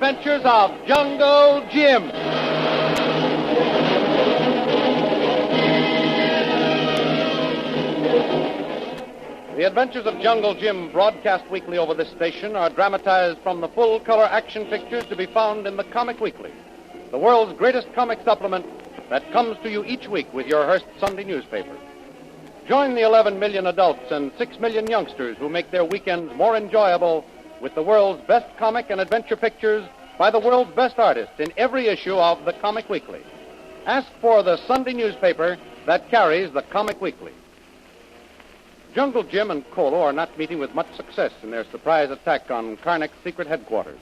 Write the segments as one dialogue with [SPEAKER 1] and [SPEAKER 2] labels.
[SPEAKER 1] Adventures of Jungle Jim. The Adventures of Jungle Jim, broadcast weekly over this station, are dramatized from the full-color action pictures to be found in the Comic Weekly, the world's greatest comic supplement that comes to you each week with your Hearst Sunday newspaper. Join the 11 million adults and 6 million youngsters who make their weekends more enjoyable with the world's best comic and adventure pictures by the world's best artists in every issue of the Comic Weekly. Ask for the Sunday newspaper that carries the Comic Weekly. Jungle Jim and Kolu are not meeting with much success in their surprise attack on Karnak's secret headquarters.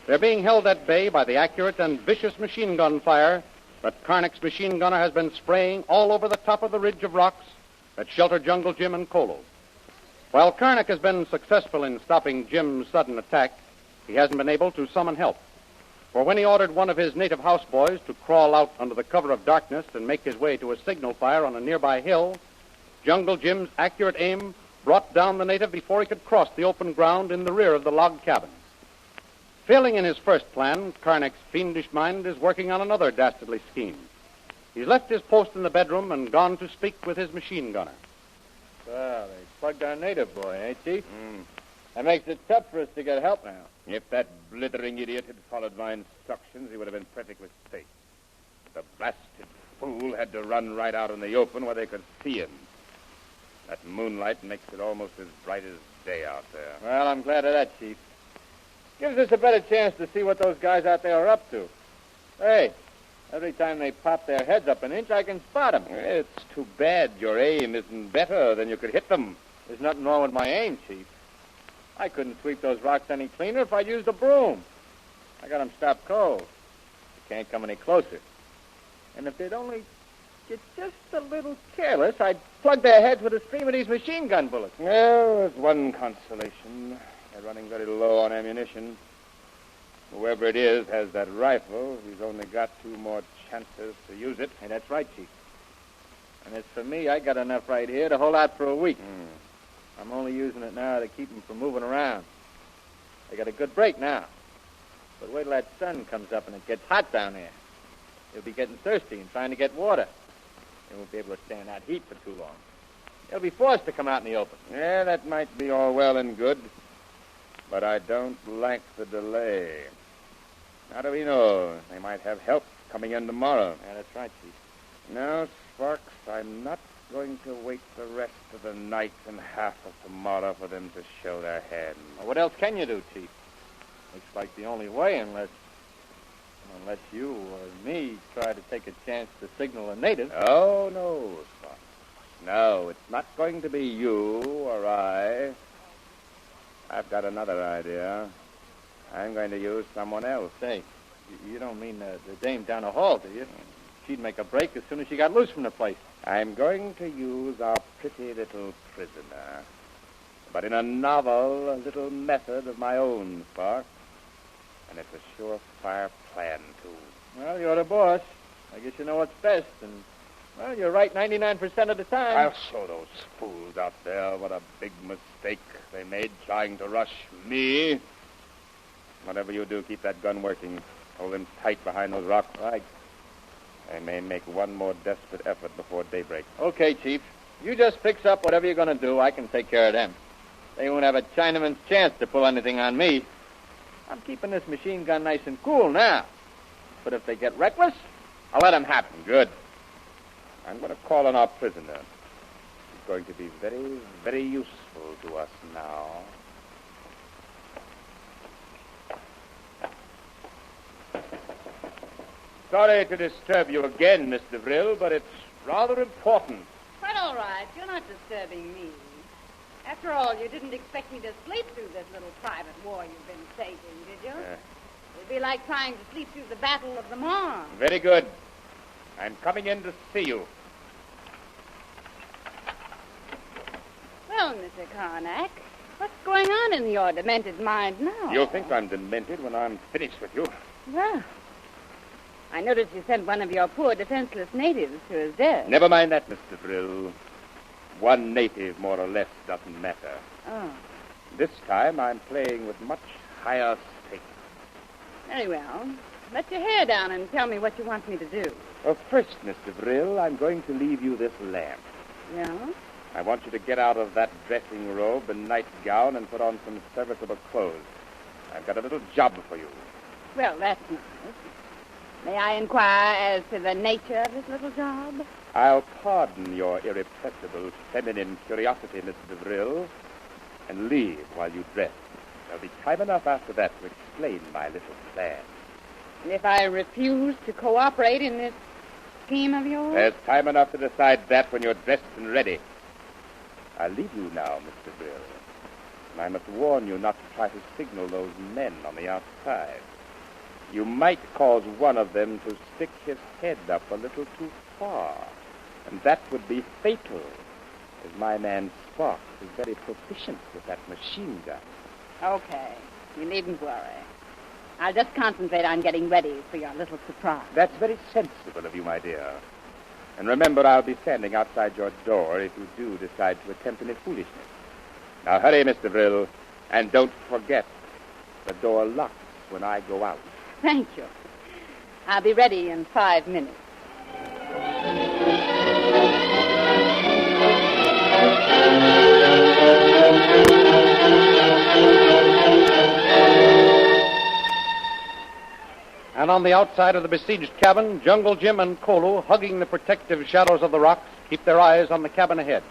[SPEAKER 1] They're being held at bay by the accurate and vicious machine gun fire that Karnak's machine gunner has been spraying all over the top of the ridge of rocks that shelter Jungle Jim and Kolu. While Karnak has been successful in stopping Jim's sudden attack, he hasn't been able to summon help. For when he ordered one of his native houseboys to crawl out under the cover of darkness and make his way to a signal fire on a nearby hill, Jungle Jim's accurate aim brought down the native before he could cross the open ground in the rear of the log cabin. Failing in his first plan, Karnak's fiendish mind is working on another dastardly scheme. He's left his post in the bedroom and gone to speak with his machine gunner.
[SPEAKER 2] Well, they plugged our native boy, eh, Chief? That makes it tough for us to get help now.
[SPEAKER 3] If that blithering idiot had followed my instructions, he would have been perfectly safe. The blasted fool had to run right out in the open where they could see him. That moonlight makes it almost as bright as day out there.
[SPEAKER 2] Well, I'm glad of that, Chief. Gives us a better chance to see what those guys out there are up to. Hey, every time they pop their heads up an inch, I can spot them.
[SPEAKER 3] It's too bad your aim isn't better than you could hit them.
[SPEAKER 2] There's nothing wrong with my aim, Chief. I couldn't sweep those rocks any cleaner if I'd used a broom. I got them stopped cold. They can't come any closer. And if they'd only get just a little careless, I'd plug their heads with a stream of these machine gun bullets.
[SPEAKER 3] Well, there's one consolation. They're running very low on ammunition. Whoever it is has that rifle. He's only got 2 more chances to use it.
[SPEAKER 2] Hey, that's right, Chief. And as for me, I got enough right here to hold out for a week. I'm only using it now to keep them from moving around. They got a good break now. But wait till that sun comes up and it gets hot down there. They'll be getting thirsty and trying to get water. They won't be able to stand that heat for too long. They'll be forced to come out in the open.
[SPEAKER 3] Yeah, that might be all well and good, but I don't like the delay. How do we know? They might have help coming in tomorrow.
[SPEAKER 2] Yeah, that's right, Chief.
[SPEAKER 3] No, Sparks, I'm not going to wait the rest of the night and half of tomorrow for them to show their hand.
[SPEAKER 2] Well, what else can you do, Chief? Looks like the only way, unless you or me try to take a chance to signal a native.
[SPEAKER 3] Oh, no, Sparks. No, it's not going to be you or I. I've got another idea. I'm going to use someone else.
[SPEAKER 2] Say, you don't mean the dame down the hall, do you? She'd make a break as soon as she got loose from the place.
[SPEAKER 3] I'm going to use our pretty little prisoner, but in a novel, little method of my own, Sparks. And it's a surefire plan, too.
[SPEAKER 2] Well, you're the boss. I guess you know what's best, and, well, you're right 99% of the time.
[SPEAKER 3] I'll show those fools out there what a big mistake they made trying to rush me. Whatever you do, keep that gun working. Hold him tight behind those rocks.
[SPEAKER 2] Right.
[SPEAKER 3] I may make one more desperate effort before daybreak.
[SPEAKER 2] Okay, Chief. You just fix up whatever you're going to do. I can take care of them. They won't have a Chinaman's chance to pull anything on me. I'm keeping this machine gun nice and cool now. But if they get reckless, I'll let them happen.
[SPEAKER 3] Good. I'm going to call on our prisoner. He's going to be very, very useful to us now. Sorry to disturb you again, Mr. Vril, but it's rather important.
[SPEAKER 4] Quite all right. You're not disturbing me. After all, you didn't expect me to sleep through this little private war you've been staging, did you? It'd be like trying to sleep through the Battle of the Marne.
[SPEAKER 3] Very good. I'm coming in to see you.
[SPEAKER 4] Well, Mr. Karnak, what's going on in your demented mind now?
[SPEAKER 3] You'll think I'm demented when I'm finished with you.
[SPEAKER 4] Well, I noticed you sent one of your poor defenseless natives to his death.
[SPEAKER 3] Never mind that, Mr. Vril. One native, more or less, doesn't matter.
[SPEAKER 4] Oh.
[SPEAKER 3] This time I'm playing with much higher stakes.
[SPEAKER 4] Very well. Let your hair down and tell me what you want me to do.
[SPEAKER 3] Well, first, Mr. Brill, I'm going to leave you this lamp.
[SPEAKER 4] Yeah?
[SPEAKER 3] I want you to get out of that dressing robe and nightgown and put on some serviceable clothes. I've got a little job for you.
[SPEAKER 4] Well, that's nice. May I inquire as to the nature of this little job?
[SPEAKER 3] I'll pardon your irrepressible feminine curiosity, Mr. Brill, and leave while you dress. There'll be time enough after that to explain my little plan.
[SPEAKER 4] And if I refuse to cooperate in this scheme of yours?
[SPEAKER 3] There's time enough to decide that when you're dressed and ready. I'll leave you now, Mr. Brill. And I must warn you not to try to signal those men on the outside. You might cause one of them to stick his head up a little too far, and that would be fatal, as my man Sparks is very proficient with that machine gun.
[SPEAKER 4] Okay. You needn't worry. I'll just concentrate on getting ready for your little surprise.
[SPEAKER 3] That's very sensible of you, my dear. And remember, I'll be standing outside your door if you do decide to attempt any foolishness. Now, hurry, Mr. Brill, and don't forget, the door locks when I go out.
[SPEAKER 4] Thank you. I'll be ready in 5 minutes.
[SPEAKER 1] And on the outside of the besieged cabin, Jungle Jim and Kolu, hugging the protective shadows of the rocks, keep their eyes on the cabin ahead,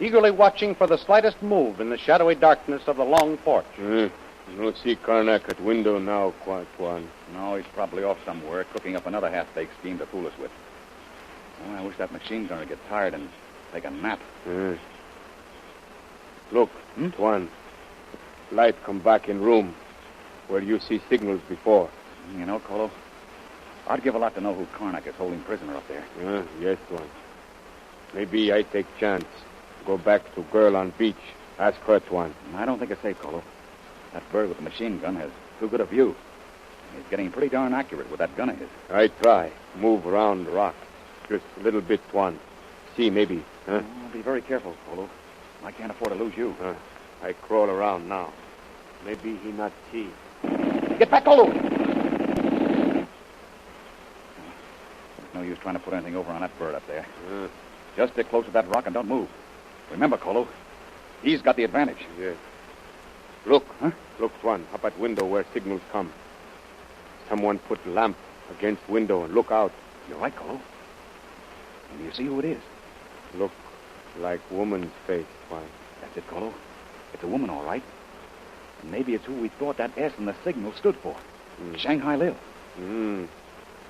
[SPEAKER 1] eagerly watching for the slightest move in the shadowy darkness of the long porch.
[SPEAKER 5] No see Karnak at window now, Quan.
[SPEAKER 6] No, he's probably off somewhere, cooking up another half-baked scheme to fool us with. Oh, I wish that machine gunner would get tired and take a nap.
[SPEAKER 5] Look, Tuan. Light come back in room where you see signals before.
[SPEAKER 6] You know, Kolu, I'd give a lot to know who Karnak is holding prisoner up there.
[SPEAKER 5] Yes, Tuan. Maybe I take chance. Go back to girl on beach. Ask her, Tuan.
[SPEAKER 6] I don't think it's safe, Kolu. That bird with the machine gun has too good a view. He's getting pretty darn accurate with that gun of his.
[SPEAKER 5] I try. Move around the rock. Just a little bit, Tuan. See, maybe.
[SPEAKER 6] Oh, be very careful, Kolu. I can't afford to lose you.
[SPEAKER 5] I crawl around now. Maybe he not see.
[SPEAKER 6] Get back, Kolu! There's no use trying to put anything over on that bird up there. Just stick close to that rock and don't move. Remember, Kolu, he's got the advantage.
[SPEAKER 5] Yes. Look, Look, Tuan, up at window where signals come. Someone put lamp against window and look out.
[SPEAKER 6] You're right, Kolu. And you see who it is?
[SPEAKER 5] Look like woman's face, Tuan.
[SPEAKER 6] That's it, Kolu. It's a woman, all right. And maybe it's who we thought that S in the signal stood for. Shanghai Lil.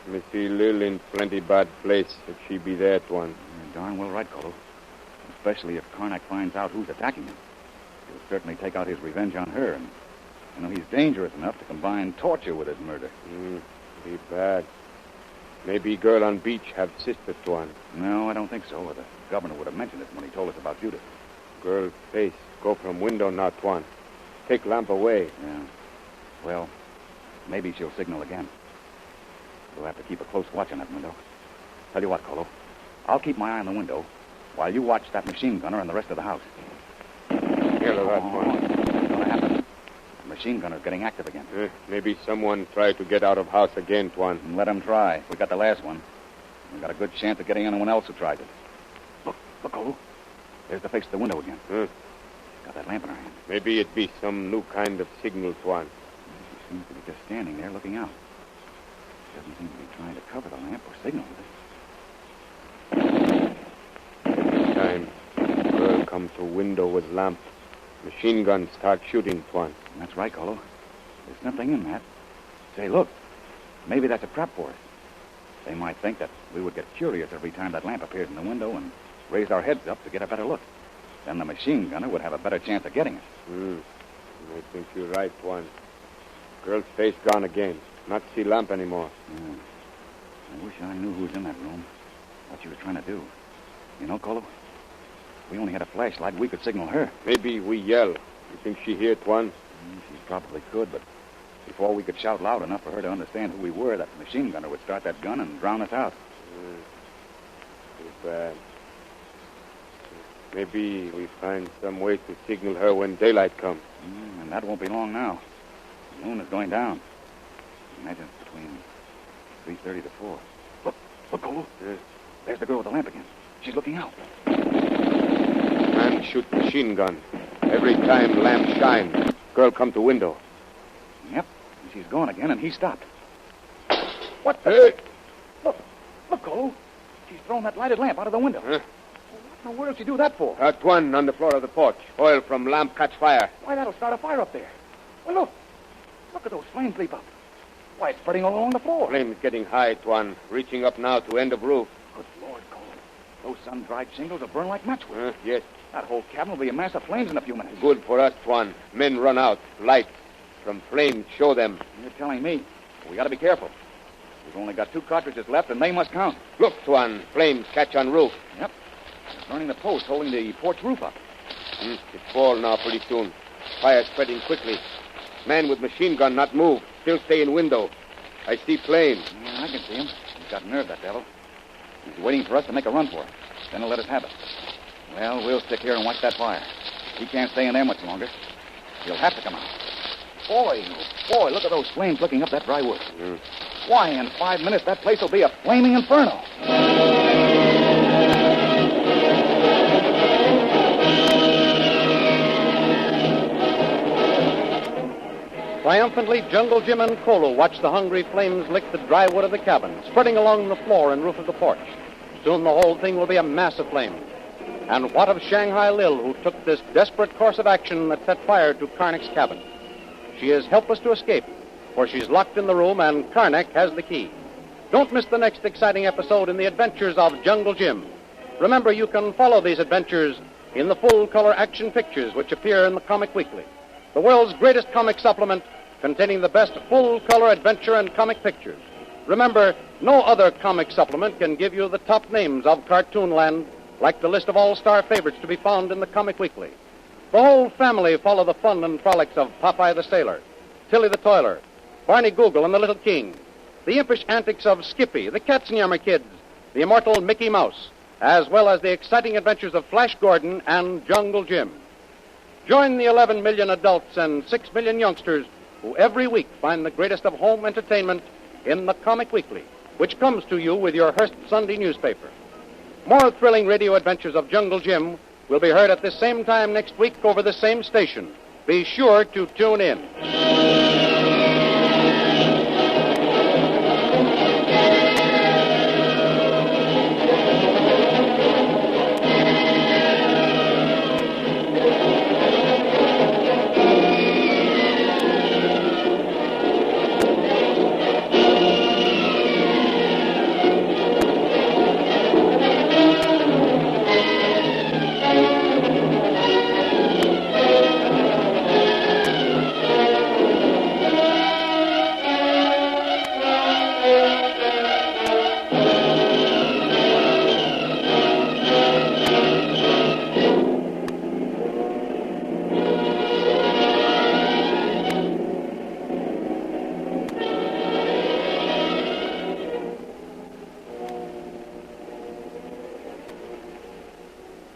[SPEAKER 5] Missy Lil in plenty bad place if she be there, Tuan.
[SPEAKER 6] You're darn well right, Kolu. Especially if Karnak finds out who's attacking him. He'll certainly take out his revenge on her. And, you know, he's dangerous enough to combine torture with his murder.
[SPEAKER 5] Be bad. Maybe girl on beach have sister, Tuan.
[SPEAKER 6] No, I don't think so. Or the governor would have mentioned it when he told us about Judith.
[SPEAKER 5] Girl's face. Go from window now, Tuan. Take lamp away.
[SPEAKER 6] Yeah. Well, maybe she'll signal again. We'll have to keep a close watch on that window. Tell you what, Kolu. I'll keep my eye on the window while you watch that machine gunner and the rest of the house.
[SPEAKER 5] Hear that, Tuan.
[SPEAKER 6] What's going to happen? The machine gunner's getting active again.
[SPEAKER 5] Maybe someone tried to get out of house again, Tuan.
[SPEAKER 6] Let him try. We got the last one. We got a good chance of getting anyone else who tries it. Look, Kolu. There's the face of the window again. Got that lamp in her hand.
[SPEAKER 5] Maybe it be some new kind of signal, Tuan.
[SPEAKER 6] She seems to be just standing there looking out. Doesn't seem to be trying to cover the lamp or signal with it.
[SPEAKER 5] This time, girl come to window with lamp. Machine gun start shooting, Tuan.
[SPEAKER 6] That's right, Kolu. There's something in that. Say, look. Maybe that's a trap for us. They might think that we would get curious every time that lamp appears in the window and raise our heads up to get a better look. Then the machine gunner would have a better chance of getting us.
[SPEAKER 5] I think you're right, Tuan. Girl's face gone again. Not see lamp anymore.
[SPEAKER 6] I wish I knew who was in that room. What she was trying to do. You know, Kolu? If we only had a flashlight, we could signal her.
[SPEAKER 5] Maybe we yell. You think she hear, Tuan?
[SPEAKER 6] She probably could, but before we could shout loud enough for her to understand who we were, that machine gunner would start that gun and drown us out.
[SPEAKER 5] Too bad. Maybe we find some way to signal her when daylight comes.
[SPEAKER 6] And that won't be long now. The moon is going down. Imagine it's between 3:30 to 4. Look, Kolu. There's the girl with the lamp again. She's looking out.
[SPEAKER 5] Man shoot machine gun. Every time lamp shine, girl come to window.
[SPEAKER 6] Yep. And she's gone again, and he stopped.
[SPEAKER 5] What the?
[SPEAKER 6] Look, Kolu. She's thrown that lighted lamp out of the window.
[SPEAKER 5] Huh?
[SPEAKER 6] What in the world did she do that for?
[SPEAKER 5] That one on the floor of the porch. Oil from lamp catch fire.
[SPEAKER 6] Why, that'll start a fire up there. Well, look. Look at those flames leap up. Why, it's spreading all along the floor.
[SPEAKER 5] Flames getting high, Tuan. Reaching up now to end of roof.
[SPEAKER 6] Good Lord, Kolu. Those sun-dried shingles will burn like matchwood.
[SPEAKER 5] Yes.
[SPEAKER 6] That whole cabin will be a mass of flames in a few minutes.
[SPEAKER 5] Good for us, Tuan. Men run out. Lights from flames show them.
[SPEAKER 6] You're telling me. We got to be careful. We've only got 2 cartridges left, and they must count.
[SPEAKER 5] Look, Tuan. Flames catch on roof.
[SPEAKER 6] Yep. They're burning the post holding the porch roof up.
[SPEAKER 5] It fall now pretty soon. Fire spreading quickly. Man with machine gun not move. Still stay in window. I see plane.
[SPEAKER 6] Yeah, I can see him. He's got nerve, that devil. He's waiting for us to make a run for it. Then he'll let us have it. Well, we'll stick here and watch that fire. He can't stay in there much longer. He'll have to come out. Boy, look at those flames licking up that dry wood. Why, in 5 minutes, that place will be a flaming inferno.
[SPEAKER 1] Triumphantly, Jungle Jim and Kolu watch the hungry flames lick the dry wood of the cabin, spreading along the floor and roof of the porch. Soon the whole thing will be a mass of flames. And what of Shanghai Lil, who took this desperate course of action that set fire to Karnak's cabin? She is helpless to escape, for she's locked in the room and Karnak has the key. Don't miss the next exciting episode in the adventures of Jungle Jim. Remember, you can follow these adventures in the full-color action pictures which appear in the Comic Weekly, the world's greatest comic supplement containing the best full-color adventure and comic pictures. Remember, no other comic supplement can give you the top names of Cartoonland like the list of all-star favorites to be found in the Comic Weekly. The whole family follow the fun and frolics of Popeye the Sailor, Tilly the Toiler, Barney Google and the Little King, the impish antics of Skippy, the Katzenjammer Kids, the immortal Mickey Mouse, as well as the exciting adventures of Flash Gordon and Jungle Jim. Join the 11 million adults and 6 million youngsters who every week find the greatest of home entertainment in the Comic Weekly, which comes to you with your Hearst Sunday newspaper. More thrilling radio adventures of Jungle Jim will be heard at this same time next week over the same station. Be sure to tune in.